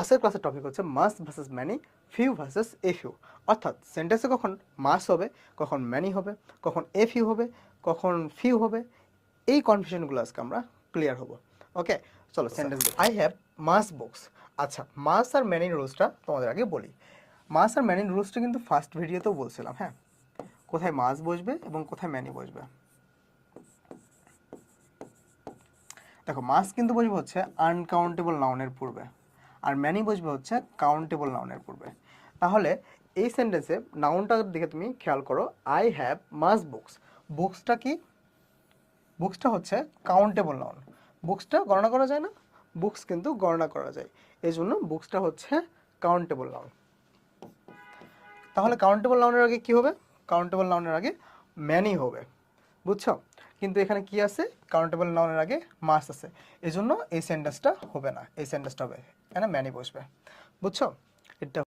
আজকের ক্লাসের টপিক হচ্ছে much versus many, few versus a few. অর্থাৎ সেন্টেন্সে কখন মাস হবে, কখন ম্যানি হবে, কখন এ ফিউ হবে, কখন ফিউ হবে, এই কনফিউশনগুলো আজকে আমরা ক্লিয়ার হব। ওকে, চলো sentence. I have much books. আচ্ছা, মাস আর ম্যানির রুলসটা তোমাদের আগে বলি। মাস আর ম্যানির রুলসটা কিন্তু ফার্স্ট ভিডিওতেও বলছিলাম। হ্যাঁ, কোথায় মাস বসবে এবং কোথায় ম্যানি বসবে। দেখো, মাস কিন্তু বসবে হচ্ছে আনকাউন্টেবল নাউনের পূর্বে, আর ম্যানি বসবে হচ্ছে কাউন্টেবল নাউনের পূর্বে। তাহলে এই সেন্টেন্সে নাউনটার দিকে তুমি খেয়াল করো, আই হ্যাভ মাস বুকস। বুকসটা কি? বুকসটা হচ্ছে কাউন্টেবল নাউন। বুকসটা গণনা করা যায় না? বুকস কিন্তু গণনা করা যায়, এই জন্য বুকসটা হচ্ছে কাউন্টেবল নাউন। তাহলে কাউন্টেবল নাউনের আগে কি হবে? কাউন্টেবল নাউনের আগে ম্যানি হবে, বুঝছো? কিন্তু এখানে কি আছে? কাউন্টেবল নাউনের আগে মাস আছে, এই জন্য এই সেন্টেন্সটা হবে না, এই সেন্টেন্সটা হবে এখানে ম্যানি বসবে, বুঝছো? এটা